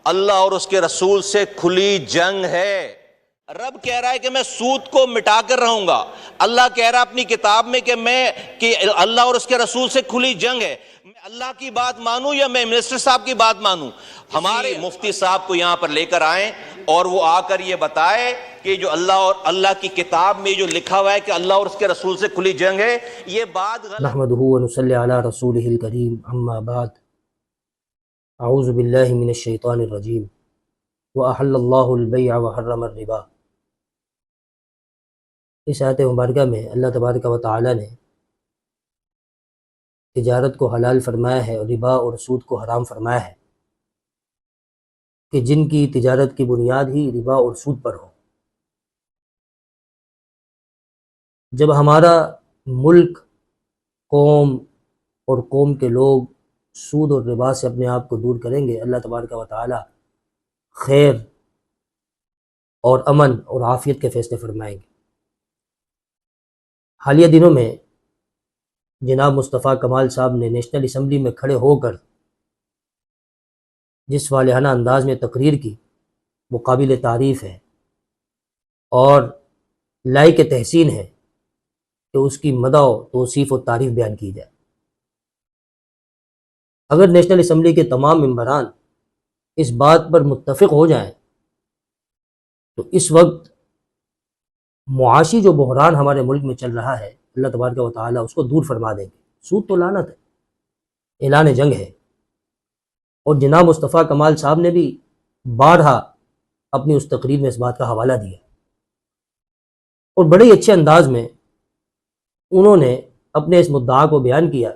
اللہ اور اس کے رسول سے کھلی جنگ ہے۔ رب کہہ رہا ہے کہ میں سود کو مٹا کر رہوں گا، اللہ کہہ رہا ہے اپنی کتاب میں کہ اللہ اور اس کے رسول سے کھلی جنگ ہے۔ میں اللہ کی بات مانوں یا میں منسٹر صاحب کی بات مانوں؟ ہمارے مفتی صاحب کو یہاں پر لے کر آئیں اور وہ آ کر یہ بتائے کہ جو اللہ اور اللہ کی کتاب میں جو لکھا ہوا ہے کہ اللہ اور اس کے رسول سے کھلی جنگ ہے، یہ بات غلط۔ نحمدہ ونصلی علی رسولہ الکریم، اما بعد، اعوذ باللہ من الشیطان الرجیم، وأحل اللہ البیع وحرم الربا۔ اس آیت مبارکہ میں اللہ تبارک و تعالی نے تجارت کو حلال فرمایا ہے اور ربا اور سود کو حرام فرمایا ہے، کہ جن کی تجارت کی بنیاد ہی ربا اور سود پر ہو۔ جب ہمارا ملک، قوم اور قوم کے لوگ سود اور ربا سے اپنے آپ کو دور کریں گے، اللہ تبارک و تعالی خیر اور امن اور عافیت کے فیصلے فرمائیں گے۔ حالیہ دنوں میں جناب مصطفیٰ کمال صاحب نے نیشنل اسمبلی میں کھڑے ہو کر جس والہانہ انداز میں تقریر کی، وہ قابل تعریف ہے اور لائق تحسین ہے کہ اس کی مدح و توصیف و تعریف بیان کی جائے۔ اگر نیشنل اسمبلی کے تمام ممبران اس بات پر متفق ہو جائیں تو اس وقت معاشی جو بحران ہمارے ملک میں چل رہا ہے، اللہ تبارک و تعالیٰ اس کو دور فرما دیں گے۔ سود تو لعنت ہے، اعلان جنگ ہے، اور جناب مصطفیٰ کمال صاحب نے بھی بارہا اپنی اس تقریر میں اس بات کا حوالہ دیا، اور بڑے ہی اچھے انداز میں انہوں نے اپنے اس مدعا کو بیان کیا۔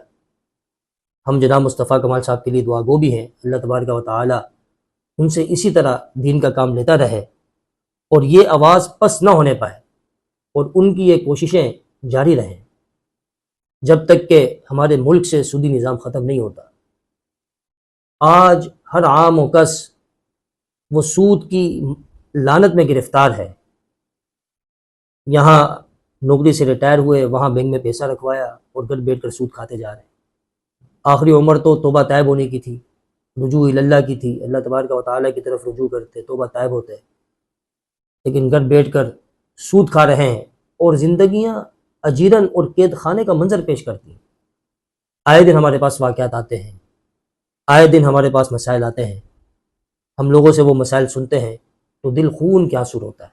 ہم جناب مصطفیٰ کمال صاحب کے لیے دعا گو بھی ہیں، اللہ تبارک و تعالیٰ ان سے اسی طرح دین کا کام لیتا رہے اور یہ آواز پس نہ ہونے پائے، اور ان کی یہ کوششیں جاری رہیں جب تک کہ ہمارے ملک سے سودی نظام ختم نہیں ہوتا۔ آج ہر عام و کس وہ سود کی لعنت میں گرفتار ہے۔ یہاں نوکری سے ریٹائر ہوئے، وہاں بینک میں پیسہ رکھوایا اور گھر بیٹھ کر سود کھاتے جا رہے ہیں۔ آخری عمر تو توبہ طائب ہونے کی تھی، رجوع اللہ کی تھی، اللہ تبارک و تعالیٰ کی طرف رجوع کرتے، توبہ طائب ہوتے، لیکن گھر بیٹھ کر سود کھا رہے ہیں اور زندگیاں اجیرن اور قید خانے کا منظر پیش کرتی ہیں۔ آئے دن ہمارے پاس واقعات آتے ہیں، آئے دن ہمارے پاس مسائل آتے ہیں، ہم لوگوں سے وہ مسائل سنتے ہیں تو دل خون کے آنسو ہوتا ہے۔